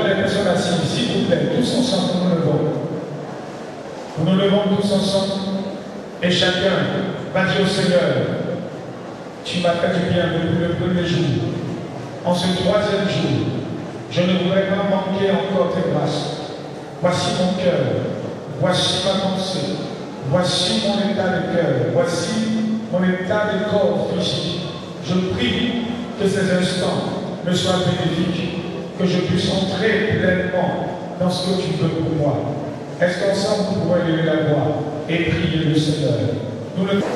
vois les personnes assises, s'il vous plaît, tous ensemble, nous nous levons. Nous nous levons tous ensemble et chacun va dire au Seigneur, tu m'as fait du bien depuis le premier jour. En ce troisième jour, je ne voudrais pas manquer encore tes grâces. Voici mon cœur, voici ma pensée, voici mon état de cœur, voici mon état de corps physique. Je prie que ces instants me soient bénéfiques, que je puisse entrer pleinement dans ce que tu veux pour moi. Est-ce qu'ensemble nous pouvons élever la voix et prier le Seigneur? Nous le faisons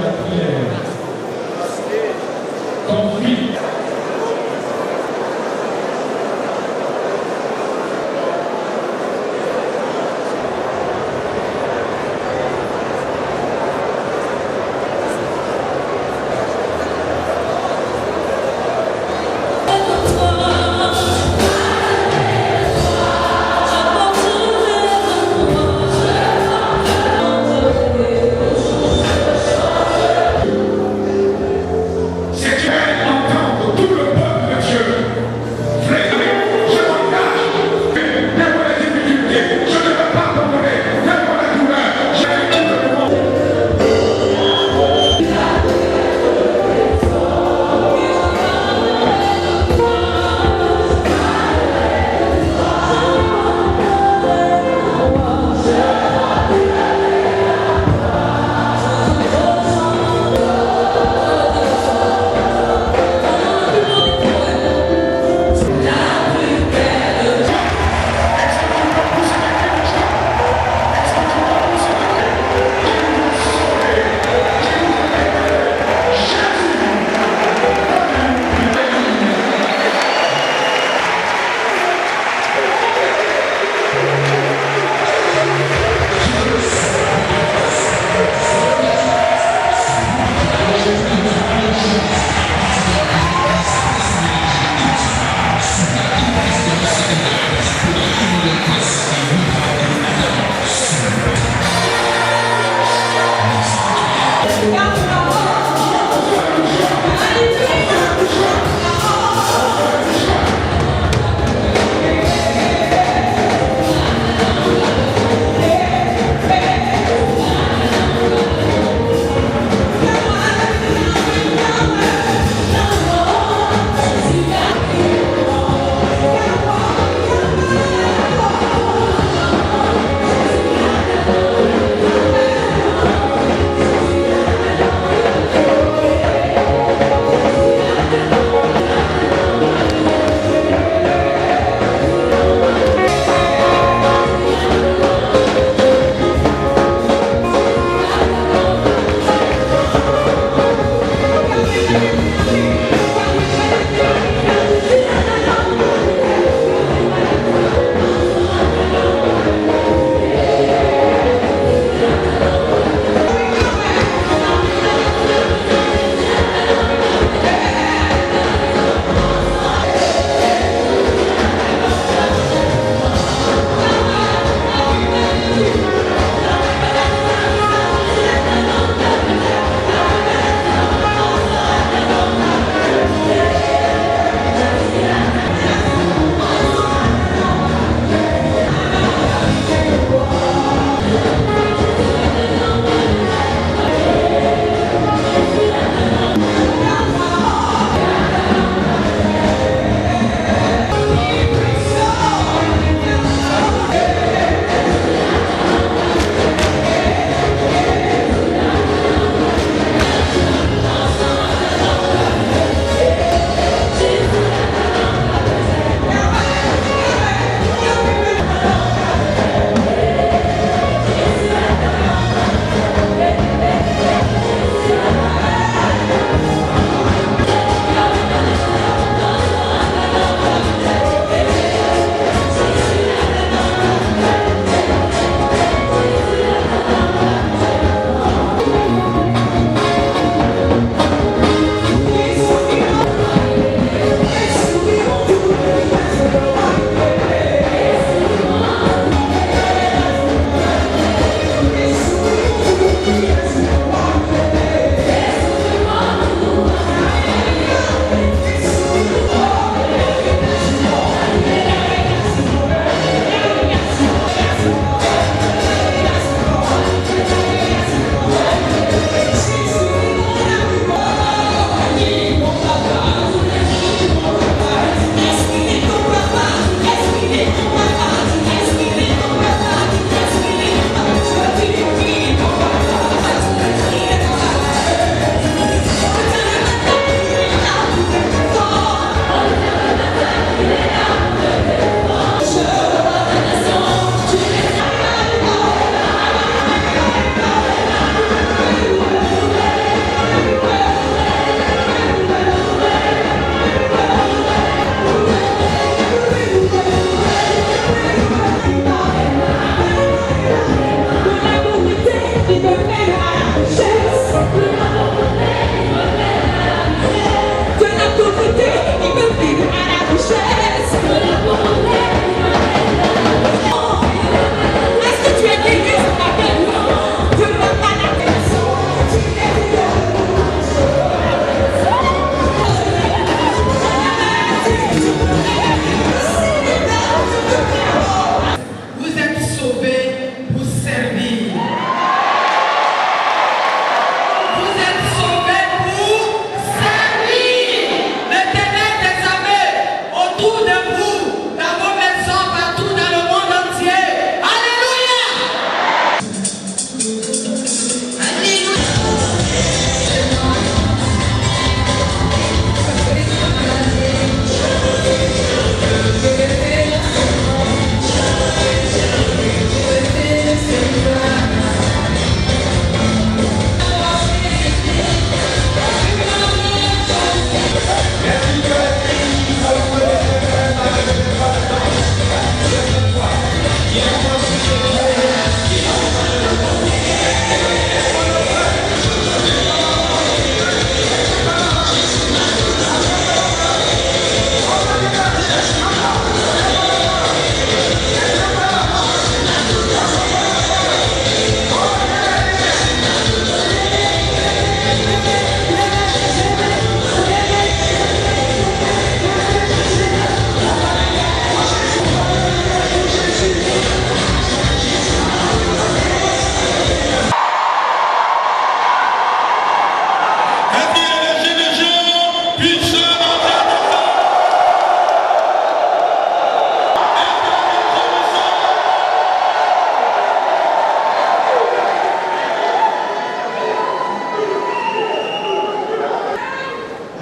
la prière. Ton fils.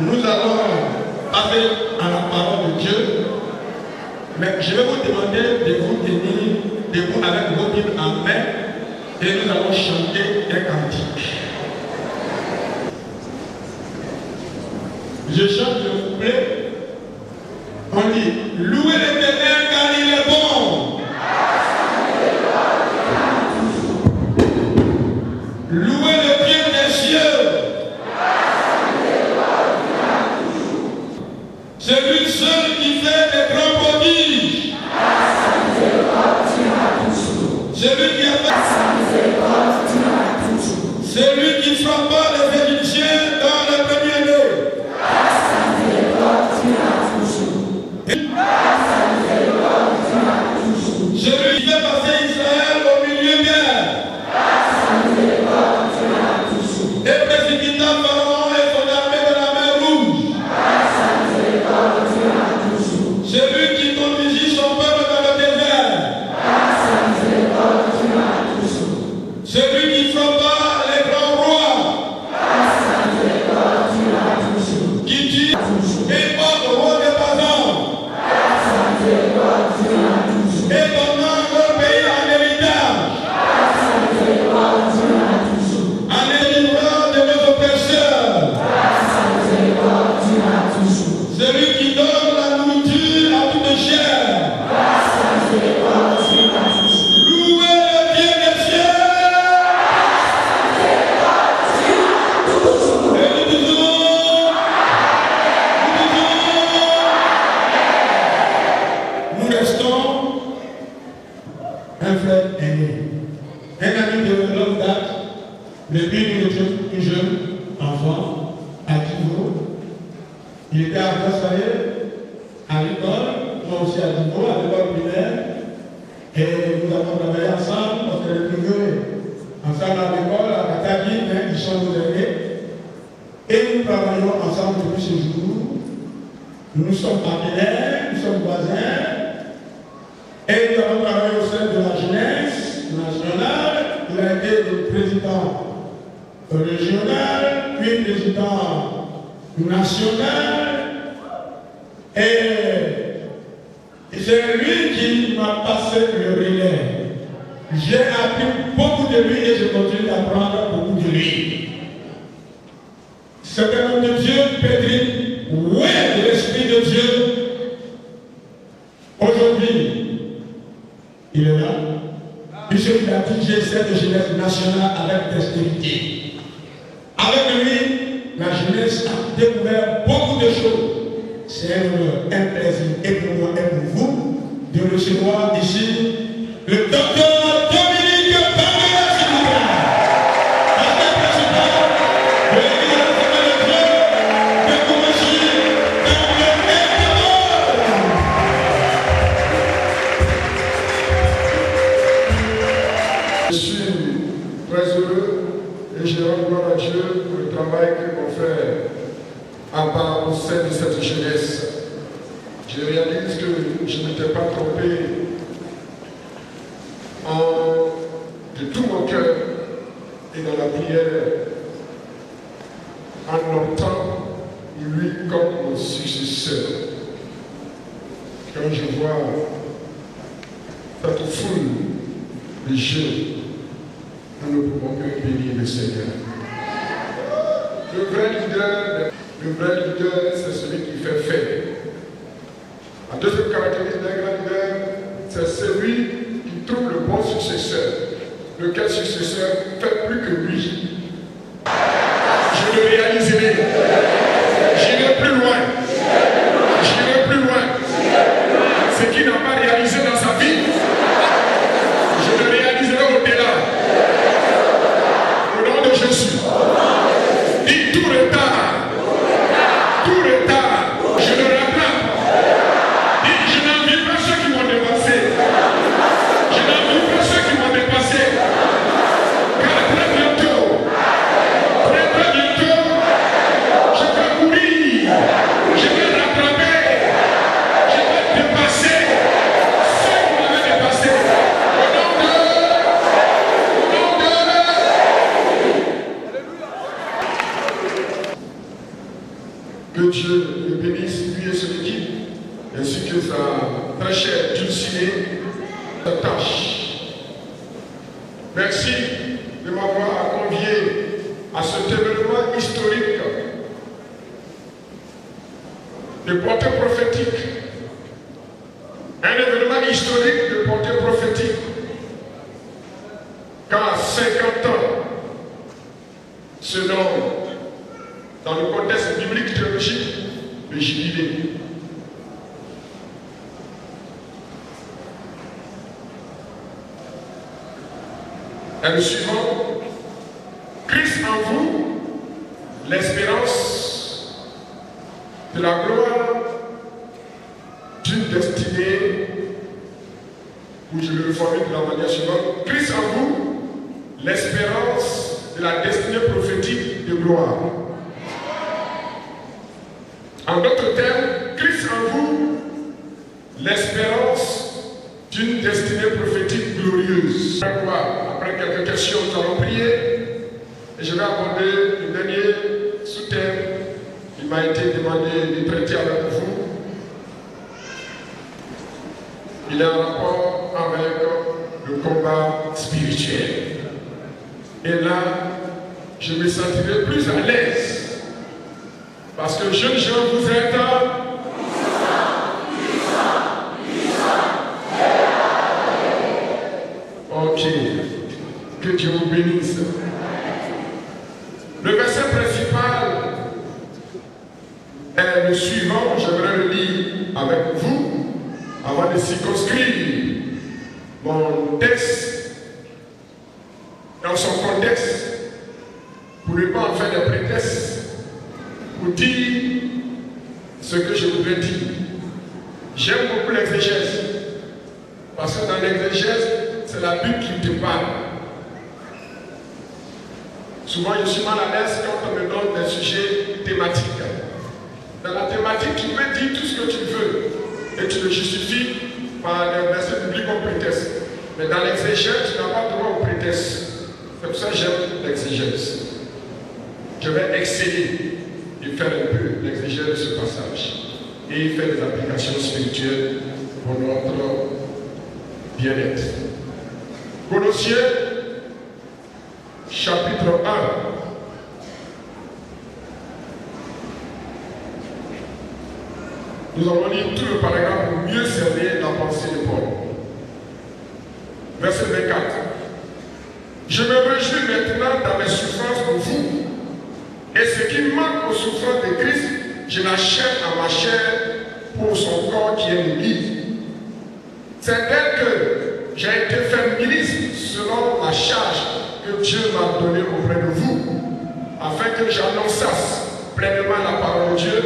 nous allons passer à la parole de Dieu. Mais je vais vous demander de vous tenir debout avec vos Bibles en main et nous allons chanter un cantique. Je chante, s'il vous plaît. On dit, louez l'Éternel car il est bon. Louez le Dieu des cieux. Celui seul qui fait des grands prodiges. Celui qui a fait. Celui qui frappa les Égyptiens dans le premier-né. Celui qui fait passer Israël au milieu d'elle. Et précipita Pharaon et son armée dans la mer Rouge. Celui qui conduisit son peuple dans le désert. Celui qui frappa les grands rois. Qui tue et porte au roi des Bazans. Et donnant leur pays en héritage. En les livrant de nos oppresseurs. Celui qui donne la nourriture à toute chair. Louez le Dieu des cieux. Et nous disons, nous restons un frère aîné, un ami de longue date, depuis nous étions plus jeunes, enfants, à Divo. Il était à Cassaye, à l'école, moi aussi à Divo, à l'école primaire. Et nous avons travaillé ensemble, parce que les privés, ensemble à l'école, à Kataki, ils sont nos aînés. Et nous travaillons ensemble depuis ce jour. Nous sommes partenaires, nous sommes voisins. Et nous avons travaillé au sein de la jeunesse nationale. Il a été le président régional, puis président national. Et c'est lui qui m'a passé le relais. J'ai appris beaucoup de lui et je continue d'apprendre beaucoup de lui. C'est un homme de Dieu, Pédri, ouais, de l'Esprit de Dieu. Aujourd'hui, il est là. Puisqu'il a dirigé cette jeunesse nationale avec dextérité. Avec lui, la jeunesse a découvert beaucoup de choses. C'est un honneur, un plaisir, et pour moi et pour vous, de recevoir ici le docteur Dominique Pamela, s'il vous plaît. Pasteur président de l'Église de Dieu de Koumachi, dans le Je suis très heureux et je rends gloire à Dieu pour le travail que mon frère a part au sein de cette jeunesse. Je réalise que je ne m'étais pas trompé de tout mon cœur et dans la prière en optant lui comme mon successeur. Quand je vois cette foule de jeunes, nous ne pouvons que bénir le Seigneur. Le vrai leader, c'est celui qui fait faire. La deuxième caractéristique d'un grand leader, c'est celui qui trouve le bon successeur. Lequel successeur fait plus que lui. Je le réaliserai. J'irai plus loin. J'irai plus loin. Ce qu'il n'a pas réalisé dans sa vie, je le réaliserai au-delà. Au nom de Jésus. Dis tout retard. Tout retard. Je le rattrape. Dis, je n'envie pas ceux qui m'ont dépassé. Je n'envie pas ceux qui m'ont dépassé. Car très bientôt, Que Dieu le bénisse, lui et son équipe, ainsi que sa très chère Dulcinée, sa tâche. Merci de m'avoir convié à cet événement historique de portée prophétique. Un événement historique de portée prophétique. Car 50 ans, selon, dans le contexte biblique théologique, le jubilé. Et le suivant, Christ en vous, l'espérance de la gloire d'une destinée, où je le formule de la manière suivante, Christ en vous, l'espérance de la destinée prophétique de gloire. En d'autres termes, Christ en vous, l'espérance d'une destinée prophétique glorieuse. Après quelques questions, nous allons prier et je vais aborder le dernier sous-thème qui m'a été demandé de traiter avec vous. Il est en rapport avec le combat spirituel. Et là, je me sentirai plus à l'aise. Parce que jeunes gens, vous êtes ok. Que Dieu vous bénisse. Le verset principal est le suivant. J'aimerais le lire avec vous avant de circonscrire mon texte dans son contexte pour ne pas en faire des prétextes pour dire ce que je voudrais dire. J'aime beaucoup l'exégèse parce que dans l'exégèse, c'est la Bible qui te parle. Souvent, je suis mal à l'aise quand on me donne des sujets thématiques. Dans la thématique, tu peux dire tout ce que tu veux et tu le justifies par des versets bibliques comme prétexte. Mais dans l'exégèse, tu n'as pas droit au prétexte. C'est pour ça que j'aime l'exégèse. Je vais exceller et faire un peu l'exégèse de ce passage et faire des applications spirituelles pour notre bien-être. Colossiens, chapitre 1. Nous allons lire tout le paragraphe pour mieux cerner la pensée de Paul. Verset 24. Je me réjouis maintenant dans mes souffrances pour vous. Et ce qui manque aux souffrances de Christ, je l'achète à ma chair pour son corps qui est l'Église. C'est d'elle que j'ai été fait ministre selon la charge que Dieu m'a donnée auprès de vous, afin que j'annonçasse pleinement la parole de Dieu,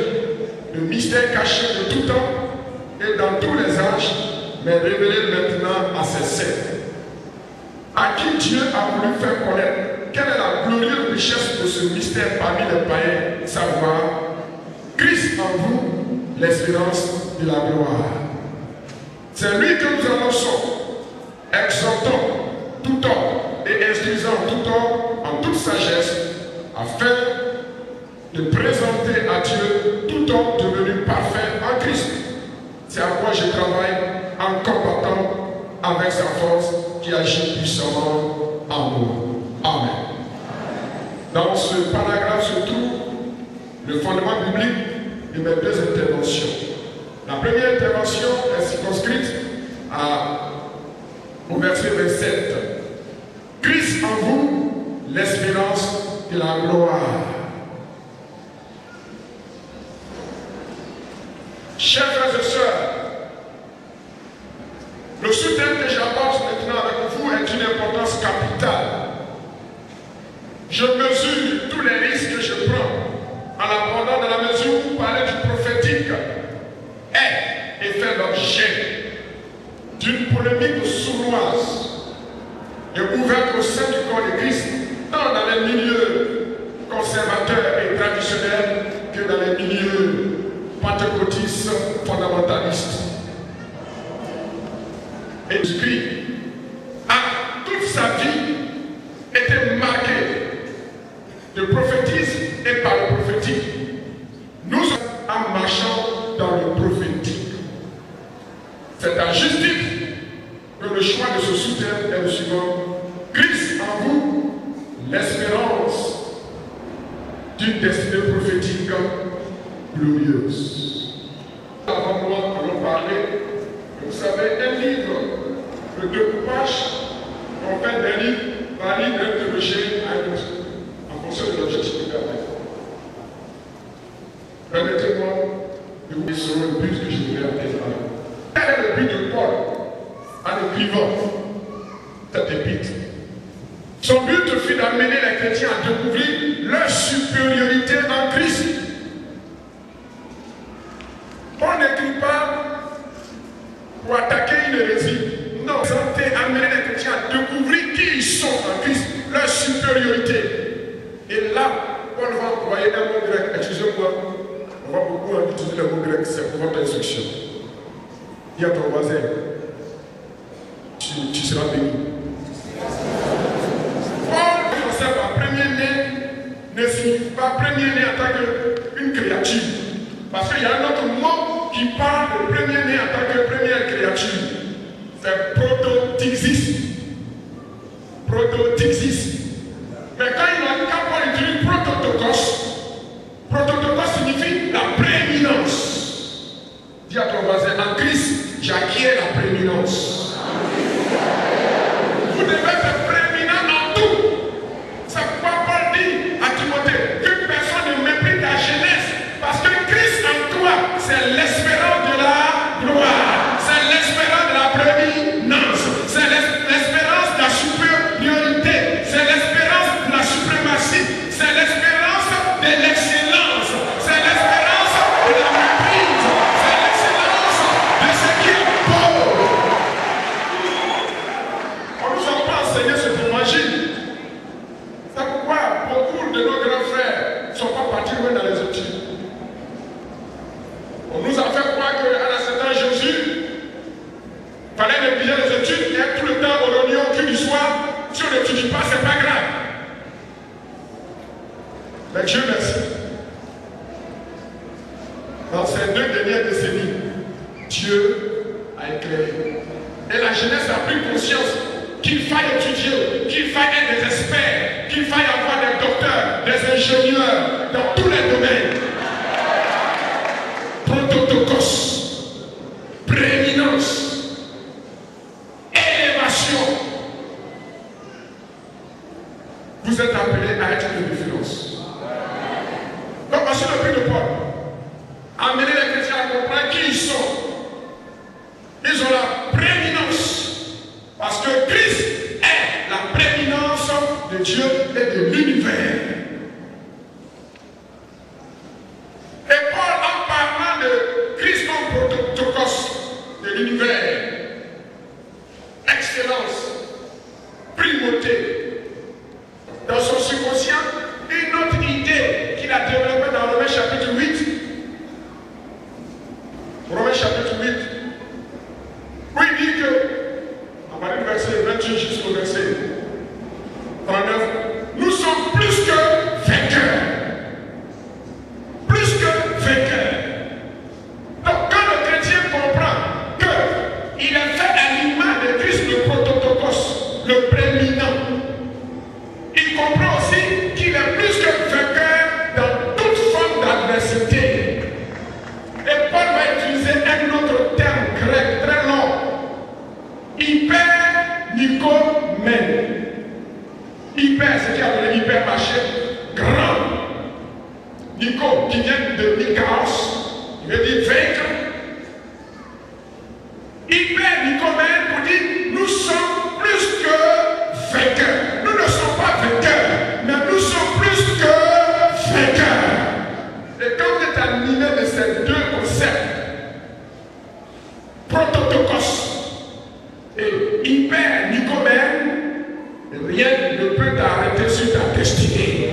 le mystère caché de tout temps et dans tous les âges, mais révélé maintenant à ses saints, à qui Dieu a voulu faire connaître quelle est la glorieuse richesse de ce mystère parmi les païens, savoir Christ en vous, l'espérance de la gloire. C'est lui que nous annonçons, exhortons tout homme et instruisant tout homme en toute sagesse, afin de présenter à Dieu tout homme devenu parfait en Christ. C'est à quoi je travaille en combattant avec sa force qui agit puissamment en nous. Amen. Dans ce paragraphe se trouve le fondement biblique de mes deux interventions. La première intervention est circonscrite au verset 27. Christ en vous, l'espérance de la gloire. Chers frères et sœurs, le sous-thème que j'aborde maintenant avec vous est d'une importance capitale. Je mesure tous les risques que je prends en abordant dans la mesure où parler du prophétique est et fait l'objet d'une polémique sournoise et ouverte au sein du corps de Christ, tant dans les milieux conservateurs et traditionnels que dans les milieux pentecôtistes fondamentalistes. Et Jésus-Christ a toute sa vie été marquée de prophétisme et par le prophétique. Nous dans le prophétique. C'est à juste titre que le choix de ce sous-thème est le suivant. Christ en vous, l'espérance d'une destinée prophétique glorieuse. Avant moi, allons parler, vous savez, un livre de 2 pages, en fait d'un livre, par livre de recherche à un autre, en fonction de l'objectif que vous avez. Permettez-moi de vous dire sur le but que je voulais atteindre. Quel est le but de Paul en écrivant cette épître? Son but fut d'amener les chrétiens à découvrir leur supériorité en Christ. On n'écrit pas pour attaquer une hérésie. Non, c'est amener les chrétiens à découvrir qui ils sont en Christ, leur supériorité. Et là, Paul va employer un mot grec. Excusez-moi, on va beaucoup utiliser le mot grec, c'est pour votre instruction. Dis à ton voisin, tu seras béni. Paul, par premier-né, ne signifie pas premier-né en tant qu'une créature. Parce qu'il y a un autre mot qui parle de premier-né en tant que première créature. C'est prototyxis. Prototyxis. Mais quand Paul utilise prototokos signifie la prééminence. Dis à ton voisin, en Christ, j'acquiers la prééminence. Vous devez être prééminent en tout. C'est pourquoi Paul dit à Timothée qu'une personne ne méprise ta jeunesse, parce que Christ en toi, c'est l'espérance de la gloire, c'est l'espérance de la prééminence, c'est l'espérance de la supériorité, c'est l'espérance de la suprématie, c'est l'espérance de l'excellence, c'est l'espérance de la maîtrise, c'est l'excellence de ce qui est beau. On ne nous a pas enseigné ce qu'on imagine. C'est pourquoi beaucoup de nos grands frères ne sont pas partis loin dans les études. On nous a fait croire qu'à un certain Jésus, il fallait négliger les études et être tout le temps au réunion du soir. Si on n'étudie pas, c'est pas grave. Mais Dieu merci. Dans ces 2 dernières décennies, Dieu a éclairé. Et la jeunesse a pris conscience qu'il faille étudier, qu'il faille être des experts, qu'il faille avoir des docteurs, des ingénieurs dans tous les domaines. Prototokos, prééminence, élévation. Vous êtes appelés à être de différence. Donc, voici le but de Paul. Amener les chrétiens à comprendre qui ils sont. Ils ont la prééminence. Parce que Christ est la prééminence de Dieu et de l'univers. Et Paul, en parlant de Christ comme prototokos de l'univers, excellence, primauté, dans son subconscient, une autre idée qu'il a développée dans Romains chapitre 8. Romains chapitre 8. Où il dit que, à partir du verset 28 jusqu'au verset 39, nous sommes plus que vainqueurs. Plus que vainqueurs. Donc quand le chrétien comprend qu'il est fait à l'image de Christ, le prototokos, le prééminent, il comprend aussi qu'il est plus que vainqueur dans toute forme d'adversité. Et Paul va utiliser un autre terme grec très long. Hyper-Nicomène. Hyper, c'est qui a donné hyper-marché, grand. Nico, qui vient de Nikaos, il veut dire vaincre. Hyper-Nicomène pour dire nous sommes plus que vainqueurs. Nous ne sommes pas vainqueurs, mais nous sommes plus que vainqueurs. Et quand vous êtes animé de ces 2 concepts, prototokos et hyper-Nicomène, rien ne peut t'arrêter sur ta destinée.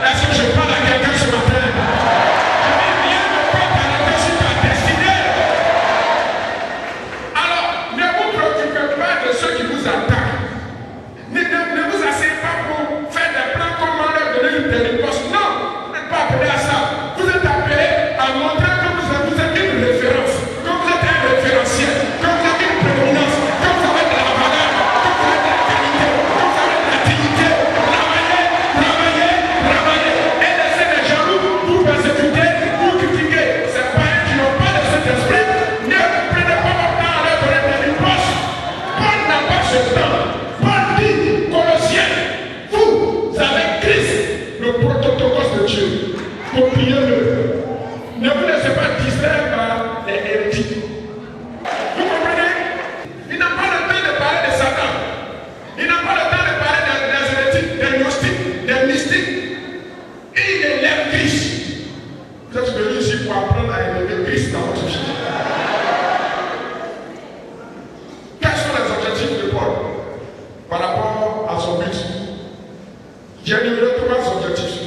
Est-ce que je parle à quelqu'un ce matin? Rien ne peut t'arrêter sur ta destinée. distraire par les hérétiques. Vous comprenez? Il n'a pas le temps de parler de Satan. Il n'a pas le temps de parler des hérétiques, des gnostiques, des mystiques. Il élève Christ. Vous êtes venu ici pour apprendre à élever Christ dans votre vie. Quels sont les objectifs de Paul par rapport à son but? J'ai énuméré 3 objectifs.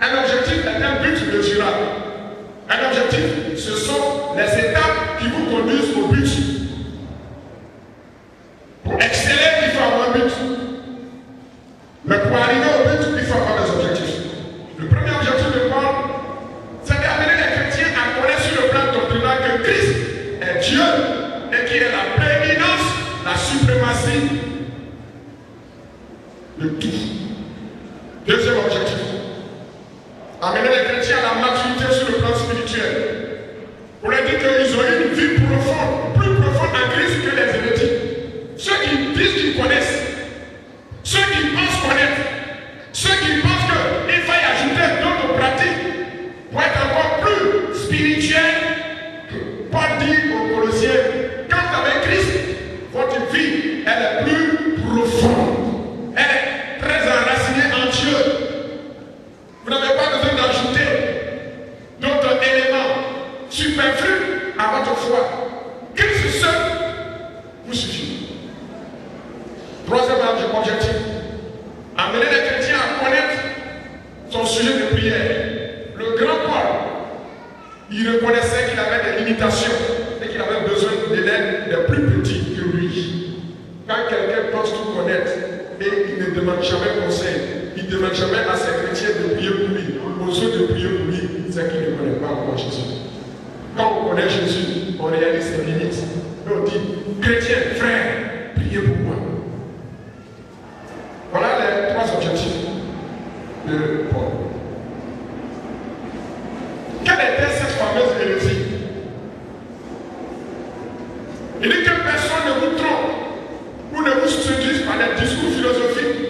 Un objectif est un but mesurable. Un objectif, ce sont les étapes qui vous conduisent au but. Pour exceller, il faut avoir un but. Mais pour arriver au but, il faut avoir des objectifs. Le premier objectif de Paul, c'est d'amener les chrétiens à connaître sur le plan doctrinal que Christ est Dieu et qu'il est la prééminence, la suprématie de tout. Deuxième objectif, amener les chrétiens à la maturité sur le plan spirituel. On a dit qu'ils ont une vie profonde, plus profonde en Christ que les hérétiques. Ceux qui disent qu'ils connaissent, ceux qui pensent connaître, ceux qui pensent qu'il faille ajouter d'autres pratiques pour être encore plus spirituel. Paul dit aux Colossiens, quand vous avez Christ, votre vie, elle est plus profonde. Elle est très enracinée en Dieu. Vous n'avez pas besoin d'ajouter d'autres éléments superflus à votre foi. Christ seul vous suffit. Troisième objectif, amener les chrétiens à connaître son sujet de prière. Le grand Paul, il reconnaissait qu'il avait des limitations et qu'il avait besoin de l'aide des plus petits que lui. Quand quelqu'un pense tout connaître et il ne demande jamais conseil, il ne demande jamais à ses chrétiens de prier pour lui, aux autres de prier pour lui, c'est qu'il ne connaît pas encore Jésus. Quand on connaît Jésus, on réalise ses limites. Et on dit, chrétien, frère, priez pour moi. Voilà les 3 objectifs de Paul. Quelle était cette fameuse hérésie? Il dit que personne ne vous trompe ou ne vous séduise par les discours philosophiques.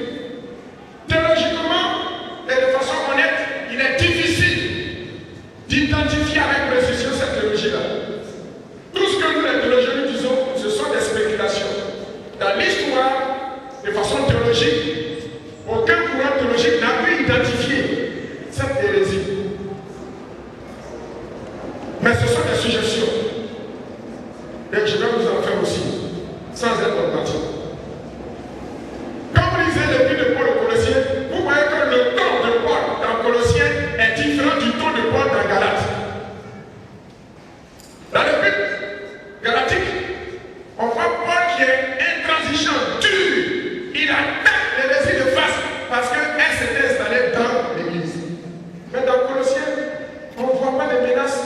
Théologiquement et de façon honnête, il est difficile d'identifier avec précision cette théologie-là. Tout ce que nous, les théologiens, nous disons, ce sont des spéculations. Dans l'histoire, de façon théologique, aucun courant théologique n'a pu identifier cette hérésie. Mais ce sont des suggestions. Et je vais vous en faire aussi, sans être dogmatique. Quand vous lisez l'épître de Paul aux Colossiens, vous voyez que le ton de Paul dans Colossiens est différent du ton de Paul dans Galates. Dans l'épître galatique, on voit Paul qui est intransigeant, dur. Il attaque l'hérésie de face parce qu'elle s'était installée dans l'église. Mais dans Colossiens, on ne voit pas de menaces.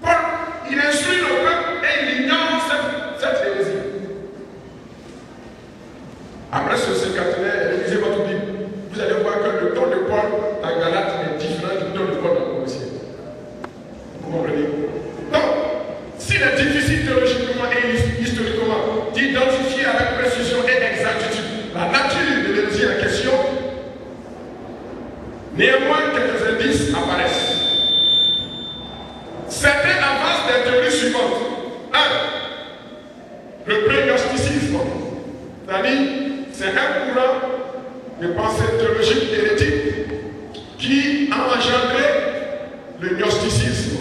Paul, il instruit le peuple et il ignore cette hérésie. Après ce séquentenaire, lisez votre Bible, vous allez voir que le ton de Paul dans Galates est différent du ton de Paul dans Colossiens. Vous comprenez? Donc, s'il est difficile théologiquement et historiquement d'identifier avec précision et exactitude la nature de l'hérésie en question, néanmoins quelques indices apparaissent. Certains avancent des théories suivantes. 1. Le pré-gnosticisme. C'est-à-dire, c'est un courant de pensée théologique hérétique qui a engendré le gnosticisme.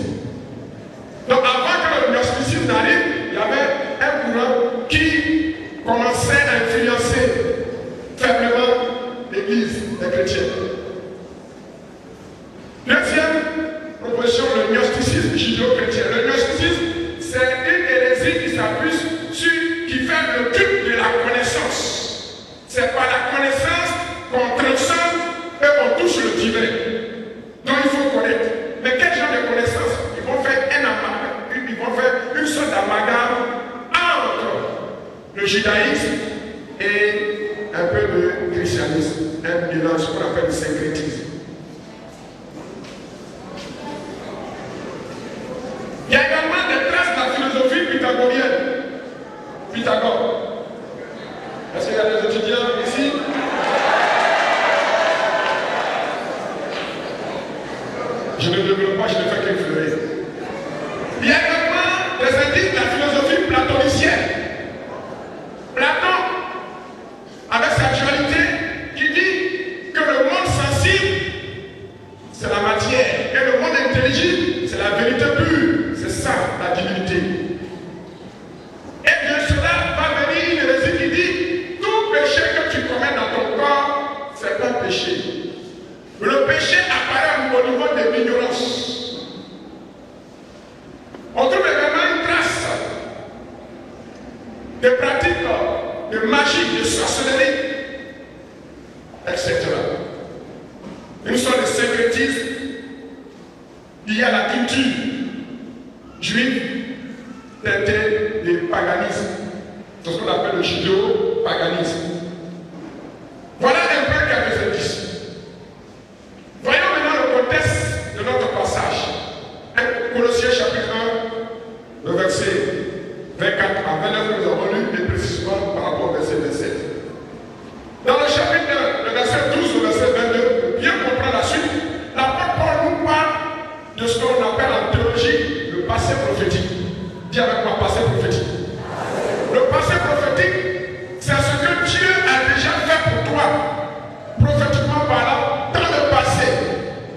Donc avant que le gnosticisme n'arrive, il y avait un courant qui commençait à influencer faiblement l'Église des chrétiens. Deuxième proposition, le gnosticisme judéo-chrétien. Le gnosticisme, c'est une hérésie qui s'appuie qui fait le culte de la connaissance. C'est par la connaissance qu'on transcende et on touche le divin. Donc il faut connaître. Mais quel genre de connaissance? Ils vont faire une sorte d'amalgame entre le judaïsme et un peu de christianisme, un mélange qu'on appelle le syncrétisme. Il y a également des traces de la philosophie pythagorienne. Pythagore. Est-ce qu'il y a des étudiants ici? Je ne développe pas, je ne fais qu'effleurer. de magie, de sorcellerie, etc. Une sorte de syncrétisme lié à la culture juive teintée de paganisme. C'est ce qu'on appelle le judéo-paganisme. Voilà un peu quelques indices. Voyons maintenant le contexte de notre passage. Colossiens chapitre 1, le verset 24 à 29 que nous avons lu, et précisément par rapport au verset 27. Dans le chapitre 1, le verset 12 au verset 22, pour bien comprendre la suite, l'apôtre Paul nous parle de ce qu'on appelle en théologie le passé prophétique. Dis avec moi, passé prophétique. Le passé prophétique, c'est ce que Dieu a déjà fait pour toi, prophétiquement parlant, dans le passé.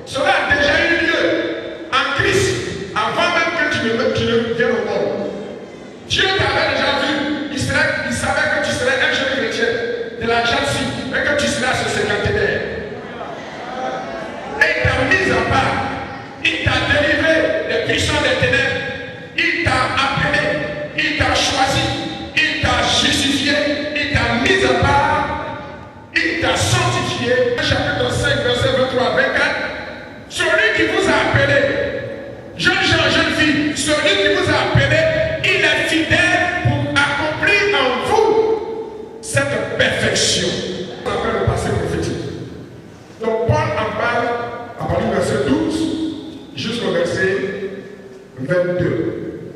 Cela a déjà eu lieu en Christ, avant même que tu ne viennes au monde. Dieu t'avait déjà vu, il savait que tu serais un jeune chrétien, de la jeune fille, mais que tu serais ce cinquantenaire. Et il t'a mis à part, il t'a délivré des puissants des ténèbres, il t'a appelé, il t'a choisi, il t'a justifié, il t'a mis à part, il t'a sanctifié. Chapitre 5, verset 23 à 24. Celui qui vous a appelé, jeune gens, jeune fille, celui qui vous a appelé, il est fidèle pour accomplir en vous cette perfection. On appelle le passé prophétique. Donc Paul en parle à partir du verset 12 jusqu'au verset 22.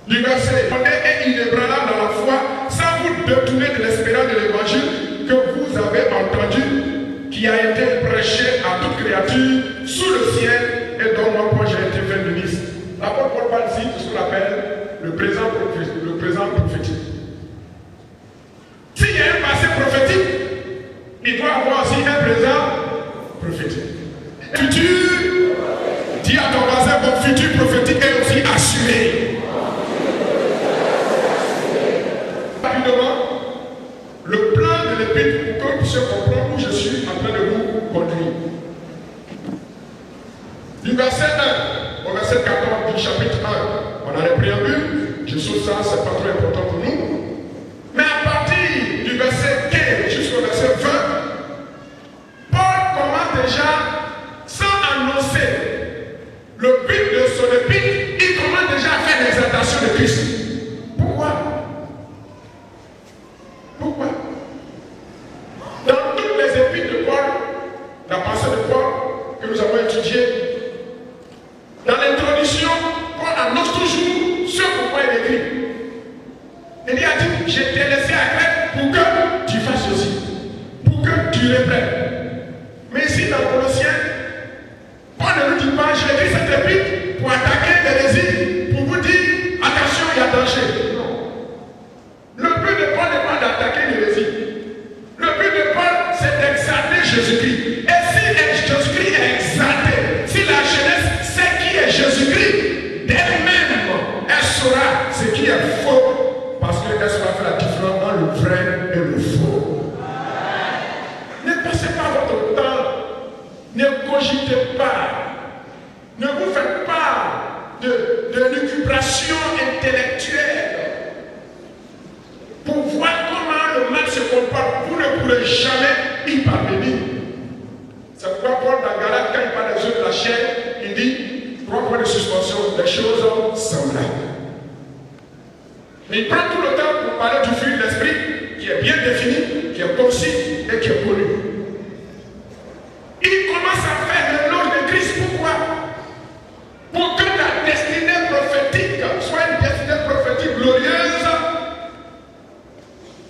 Du verset, on est inébranlable dans la foi, sans vous détourner de l'espérance de l'évangile que vous avez entendu, qui a été prêché à toute créature sous le ciel et dont moi j'ai été fait ministre. L'apôtre Paul parle ici de ce qu'on appelle le présent prophétique. S'il y a un passé prophétique, il doit avoir aussi un présent prophétique. Futur, dis à ton voisin, votre futur prophétique est aussi assuré. Rapidement, le plan de l'épître pour que vous puissiez comprendre où je suis en train de vous conduire. Du verset 1 au verset 14 du chapitre 1, on a les préambules, je trouve ça, c'est pas trop important pour nous. Mais à partir du verset 15 jusqu'au verset 20, Paul commence déjà, sans annoncer le but de son épître, il commence déjà à faire l'exaltation de Christ. Pourquoi? Pourquoi? Dans toutes les épîtres de Paul, la pensée de Paul que nous avons étudiée, dans l'introduction, Paul annonce toujours ce pourquoi il écrit. Il a dit, je t'ai laissé à Crète pour que tu fasses ceci, pour que tu reprennes. Mais ici, dans Colossiens, Paul ne nous dit pas, j'ai écrit cette épître pour attaquer l'hérésie, pour vous dire, attention, il y a danger. Non. Le but de Paul n'est pas d'attaquer l'hérésie. Le but de Paul, c'est d'exalter Jésus-Christ. Et si Jésus-Christ est exalté, si la jeunesse sait qui est Jésus-Christ, d'elle-même, elle saura ce qui est faux, parce qu'elle saura faire la différence entre le vrai et le faux. Ne passez pas votre temps, ne cogitez pas, ne vous faites pas de lucubration intellectuelle pour voir comment le mal se comporte. Vous ne pourrez jamais y parvenir. C'est pourquoi Paul dans Galates, quand il parle des œuvres de la chair, il dit 3 points de suspension, des choses semblables. Mais il prend tout le temps pour parler du fruit de l'esprit qui est bien défini, qui est concis et qui est connu. Il commence à faire l'éloge de Christ. Pourquoi? Pour que la destinée prophétique soit une destinée prophétique glorieuse,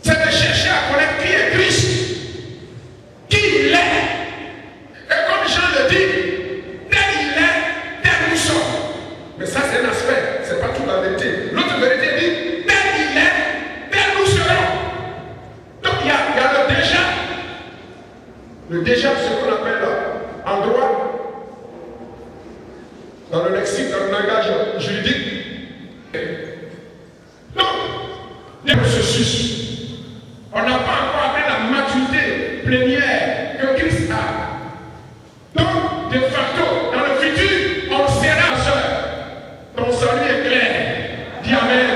c'est de chercher à connaître qui est Christ, qui il est. Et comme Jean le dit, tel il est, tel nous sommes. Mais ça c'est un aspect, c'est pas toute la vérité. L'autre vérité dit, tel il est, tel nous serons. Donc il y a le déjà. Le déjà, ce qu'on appelle en droit, dans le lexique, dans le langage juridique. Donc, il y a le processus. On n'a pas encore atteint la maturité plénière que Christ a. Donc, de facto, dans le futur, on sera sœur. Ton salut est clair. Dis Amen.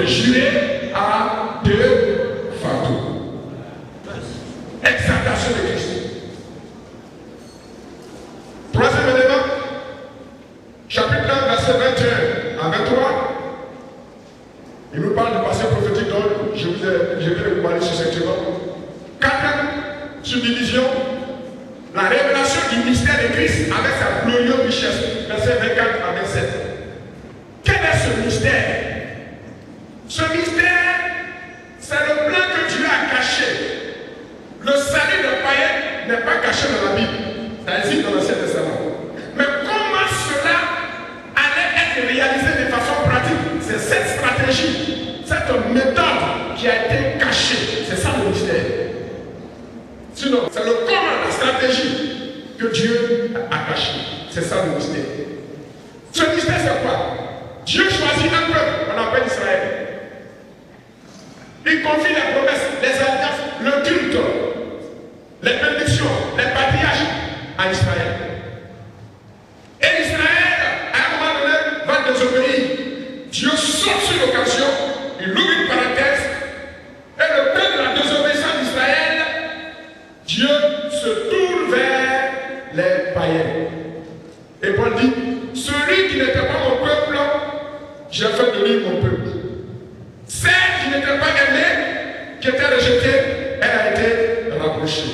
de jurer à deux facto. Exaltation de Christ. Troisième élément, chapitre 1, verset 21 à 23. Il nous parle du passé prophétique, donc je vais vous parler succinctement. 4 subdivisions. La révélation du mystère de Christ avec sa glorieuse richesse, verset 24 à 27. Quel est ce mystère? Ce mystère, c'est le plan que Dieu a caché. Le salut des païens n'est pas caché dans la Bible. Ça existe dans l'Ancien Testament. Mais comment cela allait être réalisé de façon pratique? C'est cette stratégie, cette méthode qui a été cachée. C'est ça le mystère. Sinon, c'est le comment, la stratégie que Dieu a caché. C'est ça le mystère. Ce mystère, c'est quoi? Dieu choisit un peuple, on appelle Israël. Il confie les promesses, les alliances, le culte, les bénédictions, les patriarches à Israël. Et Israël, à un moment donné, va désobéir. Dieu saute sur l'occasion, il ouvre une parenthèse, et le temps de la désobéissance d'Israël, Dieu se tourne vers les païens. Et Paul dit, celui qui n'était pas mon peuple, j'ai fait de lui mon peuple. Celle qui n'était pas aimée, qui était rejetée, elle a été rapprochée.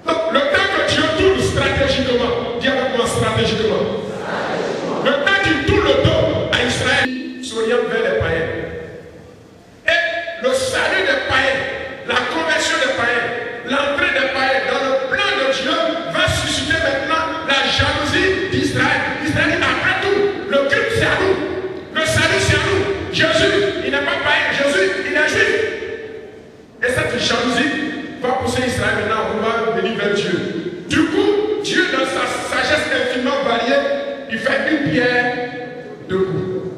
Donc, le temps que Dieu tourne stratégiquement, dis avec moi stratégiquement, le temps qu'il tourne le dos à Israël, s'oriente vers les païens. Et le salut des païens, la conversion des païens, l'entrée des païens dans le plan de Dieu va susciter maintenant la jalousie d'Israël. Israël dit, après tout, le culte c'est à nous, le salut c'est à nous. Jésus, il n'est pas païen, Jésus, il est juif. Et cette jalousie va pousser Israël maintenant à vouloir venir vers Dieu. Du coup, Dieu, dans sa sagesse infiniment variée, il fait une pierre deux coups.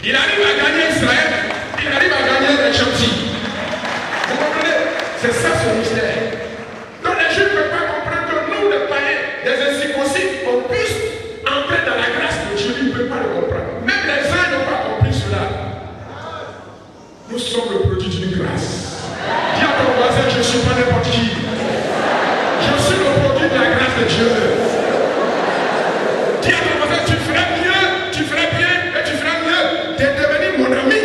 Il arrive à gagner Israël, il arrive à gagner les gentils. Vous comprenez? C'est ça ce mystère. Donc les Juifs ne peuvent pas comprendre que nous, les païens, les incirconcis, on puisse entrer dans la grâce de Dieu. Ils ne peuvent pas le comprendre. Même les uns n'ont pas compris cela. Nous sommes le produit d'une grâce. Dis à ton voisin, je ne suis pas n'importe qui. Je suis le produit de la grâce de Dieu. Dis à ton voisin, tu ferais mieux, tu ferais bien et tu ferais mieux de devenir mon ami.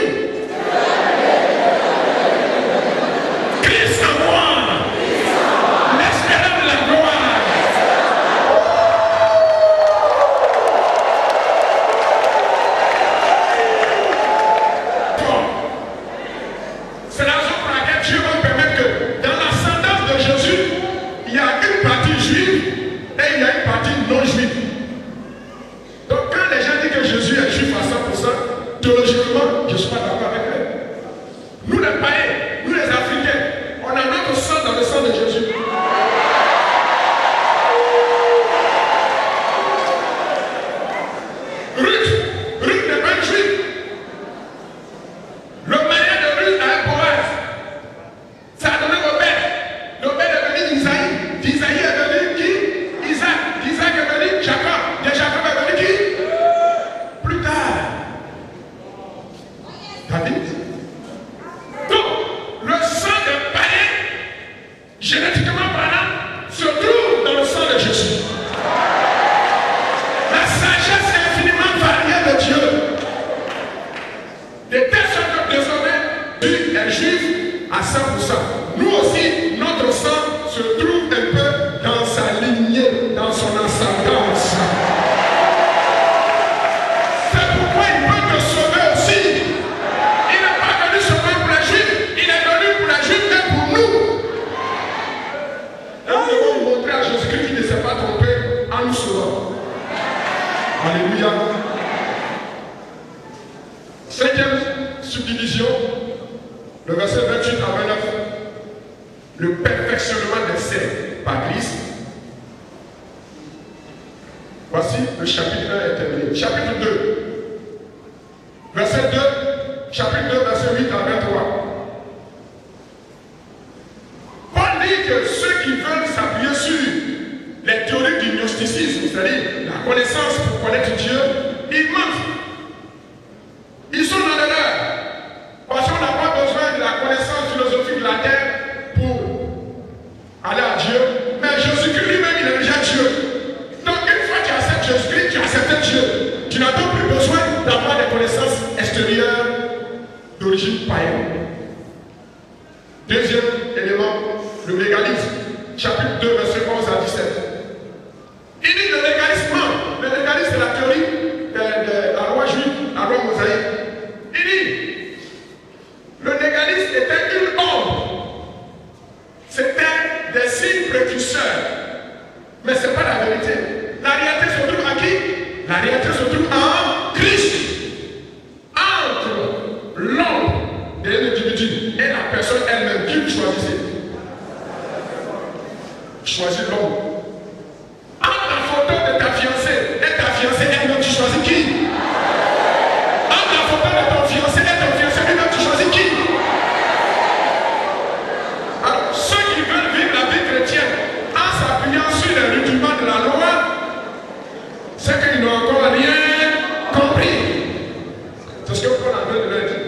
Christ en moi, l'espérance de la gloire. C'est la raison pour laquelle Dieu va permettre que dans l'ascendance de Jésus, il y a une partie juive et il y a une partie non juive. Donc quand les gens disent que Jésus est juif à 100%, théologiquement, je ne suis pas d'accord avec eux. Nous les païens, nous les Africains, on a notre sang dans le sang de Jésus. Ruth n'est pas une juive. Le mariage de Ruth à Boaz, ça a donné Obed. L'Obed est venu d'Isaïe. D'Isaïe est venu qui? Isaac. D'Isaac est venu Jacob. De Jacob est venu qui? Plus tard, David. Donc, le sang des païens, génétiquement parlant, se trouve dans le sang de Jésus. La sagesse infiniment variée de Dieu. De telle sorte que désormais, Dieu est juif à 100%. Nous aussi, notre sang se trouve un peu dans sa lignée, dans son ascendance. C'est pourquoi il peut te sauver aussi. Il n'est pas venu sauver pour les juifs, il est venu pour les juifs et pour nous. Et nous devons montrer à Jésus-Christ qu'il ne s'est pas trompé en nous sauvant. Alléluia. Cinquième subdivision, le verset 28 à 29, le perfectionnement des saints par Christ. Voici le chapitre 1 est terminé. Chapitre 2, verset 2, chapitre 2, verset 8 à 23. Paul dit que ceux qui veulent s'appuyer sur les théories du gnosticisme, c'est-à-dire la connaissance pour connaître Dieu, ils mentent. Ils sont dans l'erreur. d'origine païenne. Deuxième élément, le légalisme. Chapitre 2, verset 11 à 17. Il dit le légalisme, le légalisme c'est la théorie de la loi juive, la loi mosaïque. Il dit, le légalisme était une ombre. C'était des signes précurseurs. Mais ce n'est pas la vérité. La réalité se trouve à qui? La réalité se trouve en Christ. Entre l'ombre de l'individu et la personne elle-même, qui vous choisissez? Choisis l'ombre. Entre la photo de ta fiancée et ta fiancée elle-même, tu choisis qui? Entre la photo de ton fiancé et ton fiancé lui-même, tu choisis qui? Alors, ceux qui veulent vivre la vie chrétienne en s'appuyant sur les rudiments de la loi, c'est qu'ils n'ont encore rien compris. C'est ce que Paul a de leur dire.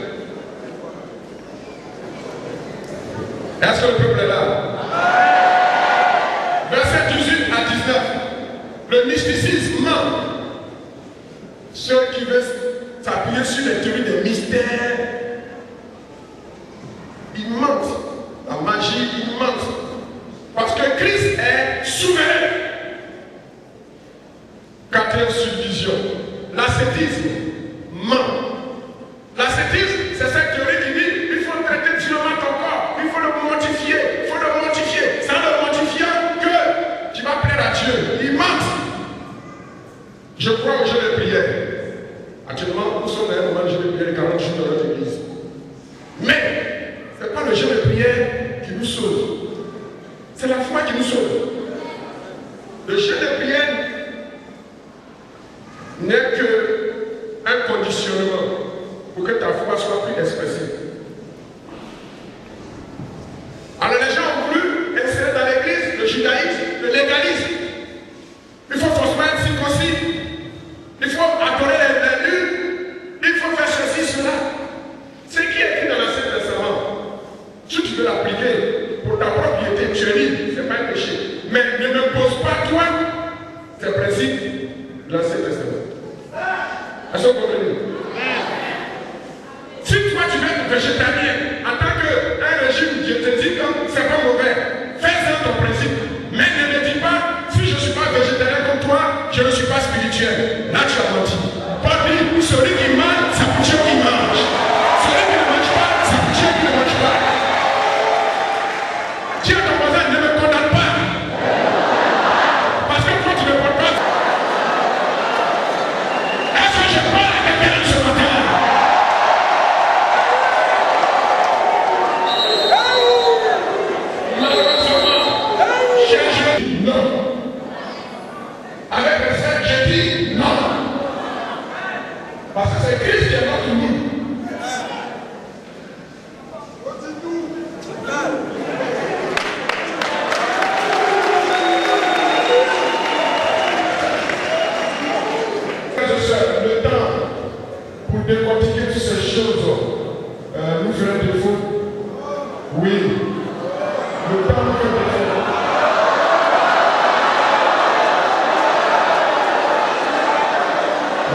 Est-ce que le peuple est là? Verset 18 à 19. Le mysticisme, ceux qui veulent s'appuyer sur les théories des mystères, ils mentent. La magie, ils mentent. Parce que Christ est souverain. Quatrième subdivision, l'ascétisme ment. L'ascétisme, c'est cette théorie qui dit il faut traiter durement ton corps, il faut le mortifier, il faut le mortifier. C'est en le mortifiant que tu vas plaire à Dieu. Il ment. Je crois au jeu de prière. Actuellement, nous sommes à un moment de jeu de prière, 40 jours dans notre église. Mais, ce n'est pas le jeu de prière qui nous sauve. C'est la foi qui nous sauve. Le jeu de prière n'est qu'un conditionnement pour que ta foi soit plus expressive. Alors les gens ont voulu insérer dans l'église le judaïsme, le légalisme. Il faut forcément être circoncis. Il faut adorer les lunes. Il faut faire ceci, cela. Ce qui est écrit dans l'Ancien Testament, si tu veux l'appliquer pour ta propriété, tu es libre, ce n'est pas un péché. Mais ne m'impose pas toi ces principes de l'Ancien Testament. Est-ce que vous comprenez? Si toi tu veux être végétarien, en tant qu'un régime diététique, c'est pas mauvais. Fais-en ton principe. Mais ne me dis pas, si je ne suis pas végétarien comme toi, je ne suis pas spirituel. Là tu as menti. Pas dit, celui qui mange, c'est pour Dieu qui mange. Celui qui ne mange pas, c'est pour Dieu qui ne mange pas. Dis à ton voisin, ne me condamne pas. Parce que toi tu ne me portes pas. Est-ce que je parle à quelqu'un ce matin? Non. Avec respect, je dis non. Parce que c'est Christ qui est notre nous. Le temps pour décortiquer toutes ces choses nous fait défaut. Oui. Le temps nous fait défaut.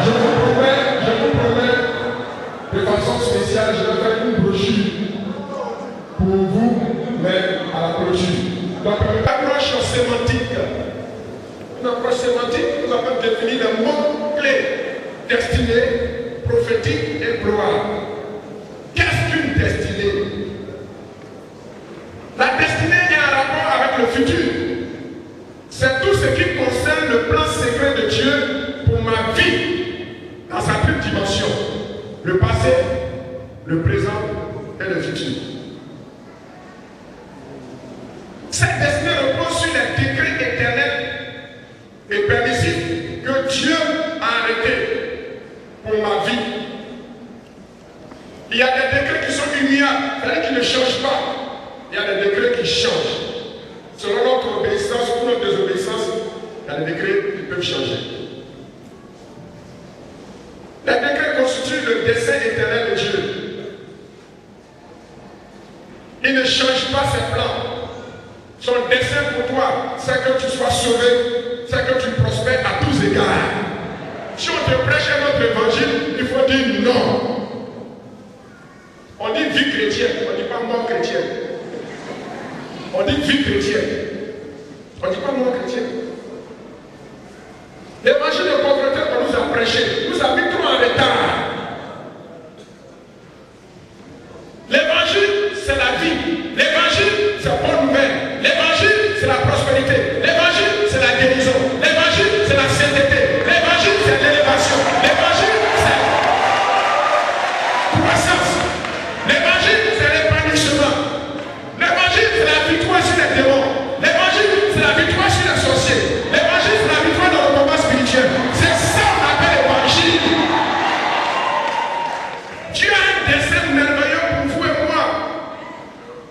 Je vous promets, de façon spéciale, je vais faire une brochure pour vous, mais à la clôture. Donc, une approche sémantique. Une approche sémantique, nous avons défini des mots-clés: destinée, prophétique et gloire. Qu'est-ce qu'une destinée? La destinée est en rapport avec le futur. C'est tout ce qui concerne le plan secret de Dieu pour ma vie. Dans sa triple dimension, le passé, le présent et le futur. Cette destinée repose sur les décrets éternels et permissifs que Dieu a arrêtés pour ma vie. Il y a des décrets qui sont immuables, c'est-à-dire qui ne changent pas. Il y a des décrets qui changent. Selon notre obéissance ou notre désobéissance, il y a des décrets qui peuvent changer. Les décrets constituent le dessein éternel de Dieu. Il ne change pas ses plans. Son dessein pour toi, c'est que tu sois sauvé, c'est que tu prospères à tous égards. Si on te prêche un autre évangile, il faut dire non. On dit vie chrétienne, on ne dit pas mort chrétienne. On dit vie chrétienne. On ne dit pas mort chrétienne. L'évangile de pauvreté qu'on nous a prêché, nous a mis trop en retard. L'évangile, c'est la vie. L'évangile, c'est la bonne nouvelle. L'évangile, c'est la prospérité. L'évangile, c'est la guérison. L'évangile, c'est la sainteté. L'évangile, c'est l'élévation. L'évangile, c'est la croissance. L'évangile, c'est l'épanouissement. L'évangile, c'est la victoire sur les démons. L'évangile, c'est la victoire sur les sorciers. L'évangile, c'est la victoire dans le combat spirituel. C'est ça qu'on appelle l'évangile. Dieu a un dessein merveilleux pour vous et moi.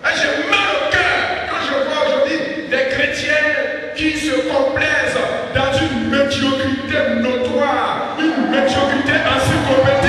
Et j'ai mal au cœur quand je vois aujourd'hui des chrétiens qui se complaisent dans une médiocrité notoire, une médiocrité encyclopédique.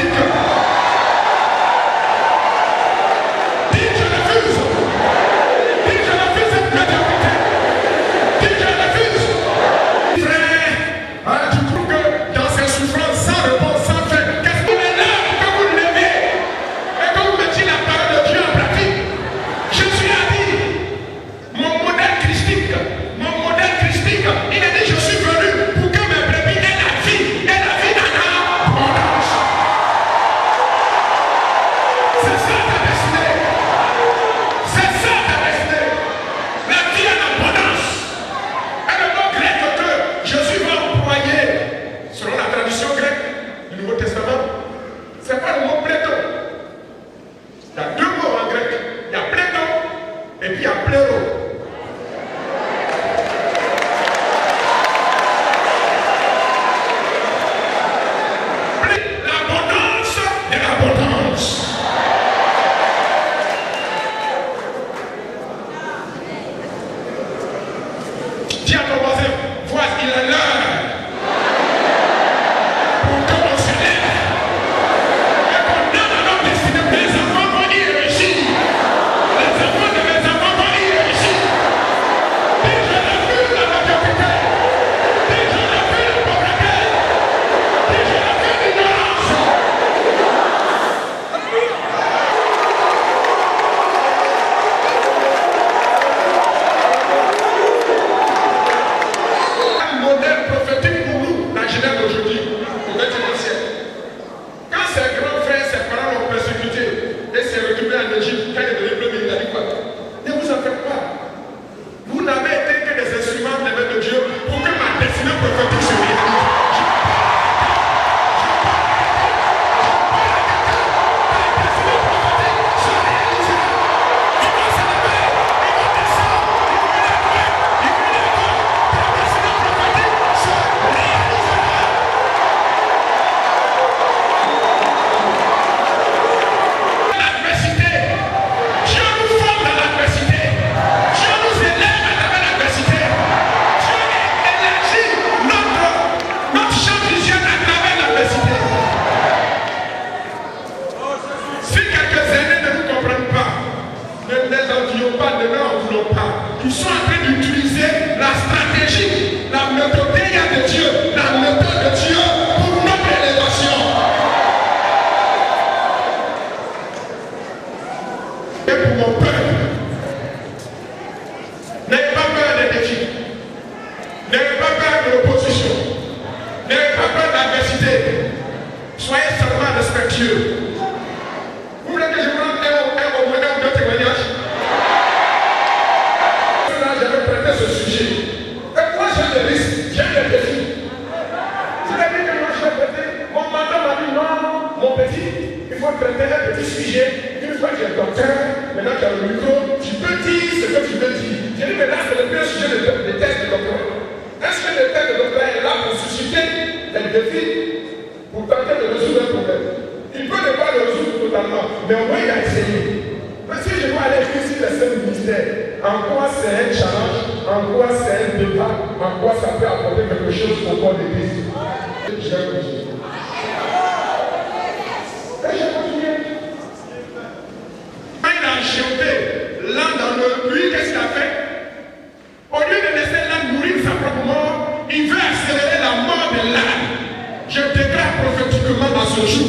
Je déclare prophétiquement à ce jour,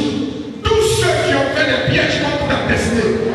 tous ceux qui ont fait des pièges contre ta destinée,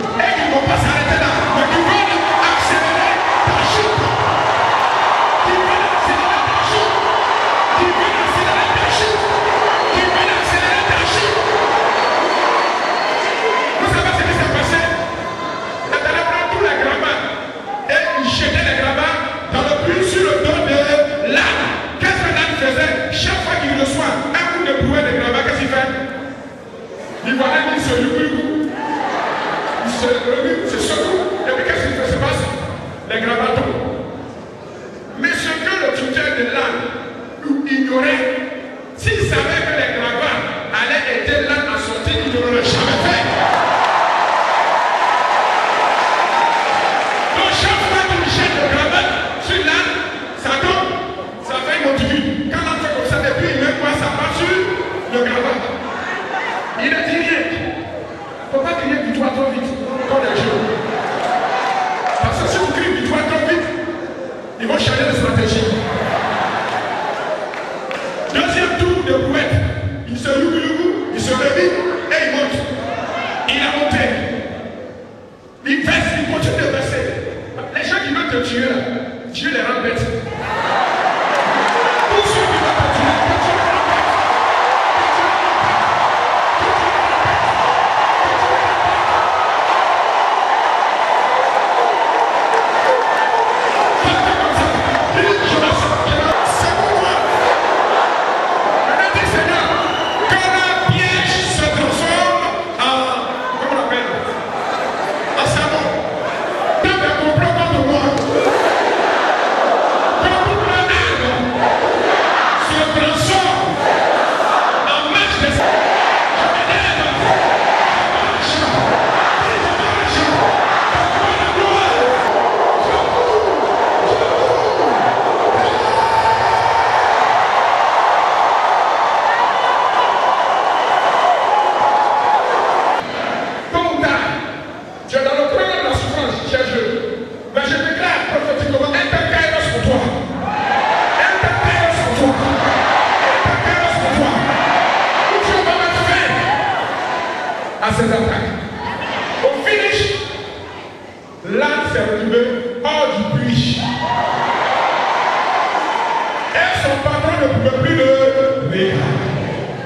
victoire trop vite, comme les jeux. Parce que si vous criez victoire trop vite, ils vont changer de stratégie. Deuxième tour de brouette, il se loue, il se réveille et il monte. Il a monté. Il verse, il continue de verser. Les gens qui veulent te tuer là, Dieu les rend bêtes. Tous ceux qui veulent te tuer, Dieu les rend bêtes. Partez comme ça. C'est pour moi. Maintenant, dis Seigneur, quand la piège se transforme en, comment on appelle, en savon, quand un complot contre moi, quand tout le arbre se transforme en marche de je me lève, je marche, pour la gloire. Tôt ou tard, tu es dans le creux de la souffrance, cher Dieu. Mais je déclare prophétiquement un tel kairos pour toi. Un tel kairos pour toi. Un tel kairos pour toi. Où tu vas mettre fin à ces attaques. Au finish, l'âne s'est retrouvé hors du puits. Et son patron ne pouvait plus le regarder.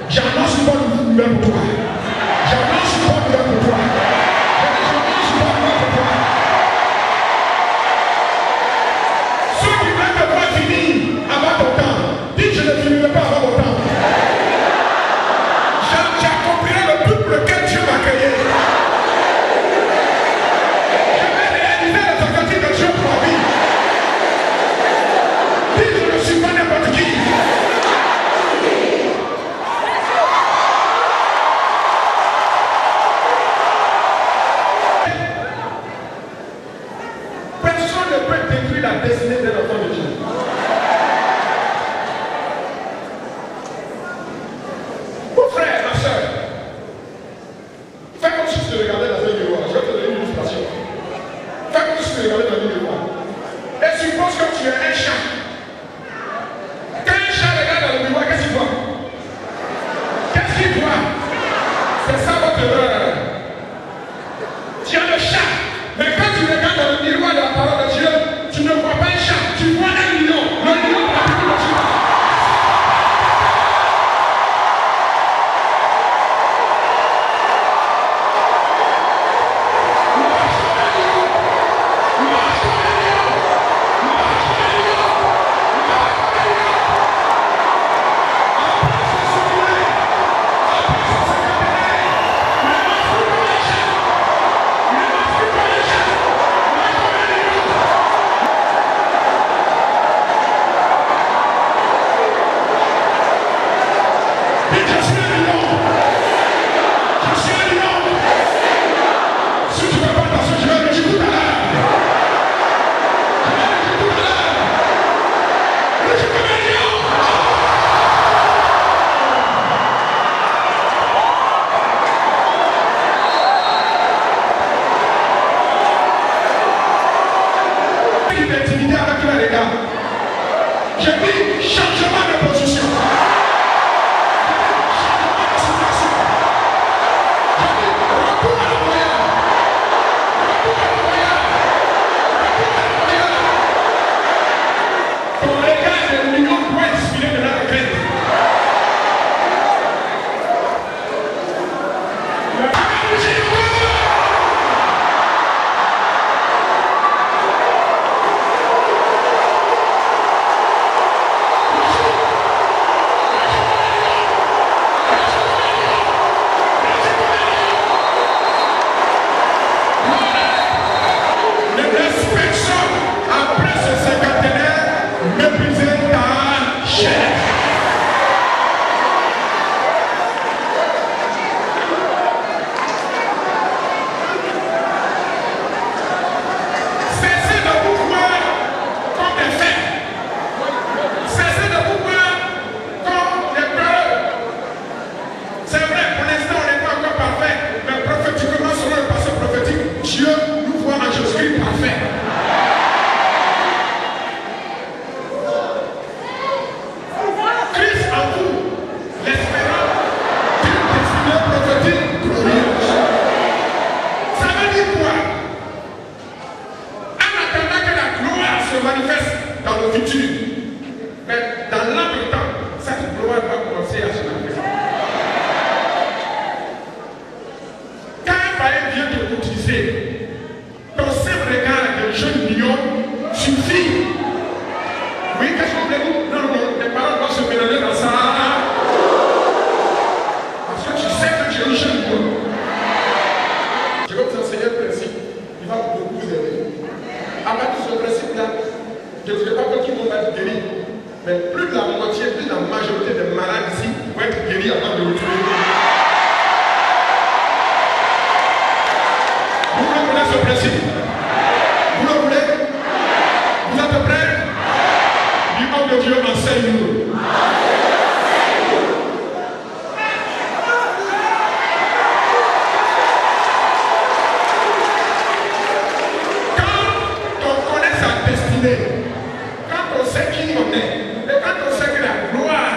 J'annonce une bonne nouvelle pour toi. J'annonce une bonne nouvelle pour toi. J'annonce une bonne nouvelle pour toi. Ceux qui veulent te voir finir avant ton temps, dis je ne finirai pas avant mon temps. J'accomplirai le but pour lequel Dieu m'a créé. Je vais réaliser les objectifs de Dieu pour ma vie. Dis je ne suis pas n'importe qui. Personne ne peut détruire la destinée d'un enfant de Dieu. Mon frère, ma soeur, fais comme si tu te regardais dans un miroir. Je vais te donner une illustration. Fais comme si tu te regardais dans un miroir. Et suppose que tu es un chat. Quand un chat regarde dans le miroir, qu'est-ce qu'il voit? Qu'est-ce qu'il voit? C'est ça votre erreur. Tu es le chat. Mais quand tu regardes dans le miroir de la parole de Dieu, tu ne vois pas un chat, tu vois un lion. Le lion de la parole de Dieu. vient te cotiser, ton simple regard de jeune lion suffit. Oui, qu'est-ce que vous voulez dire? Non, non, les paroles doivent se mélanger dans ça. Parce que tu sais que tu es un jeune lion. Je vais vous enseigner un principe qui va beaucoup vous aider. À partir de ce principe-là, je ne sais pas que tout le monde va être guéri, mais plus de la moitié, plus de la majorité des malades ici vont être guéris avant de retrouver. Vous comprenez ce principe? Vous le voulez? Vous êtes prêts? Du homme de Dieu, enseigne-nous. Quand on sait qui on est, et quand on sait que la gloire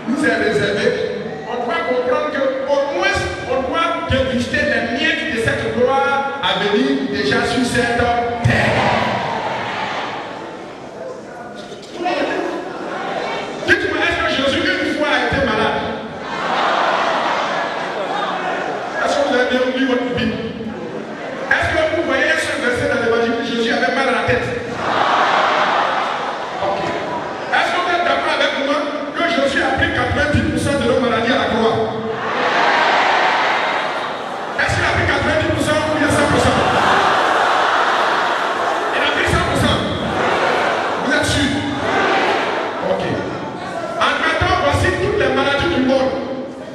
nous est réservée, on doit comprendre qu'au moins on doit déguster les miettes de cette gloire à venir déjà sur cette terre. Dites-moi, est-ce que Jésus une fois a été malade? Est-ce que vous avez bien lu votre Bible? Est-ce que vous voyez un seul verset dans l'évangile que Jésus avait mal à la tête? Est-ce que vous êtes d'accord avec moi que Jésus a pris 90% de nos maladies à la croix? Est-ce qu'il a pris 90% ou bien 100%? Il a pris 100%. Vous êtes sûr? Ok. Admettons, voici toutes les maladies du monde,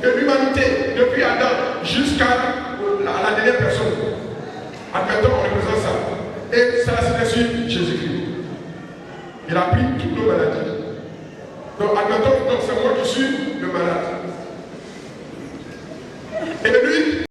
de l'humanité, depuis Adam jusqu'à la dernière personne. Admettons, on représente ça. Et ça, c'est sur Jésus-Christ. Il a pris toutes nos maladies. Donc, admettons, c'est moi qui suis le malade. Et lui,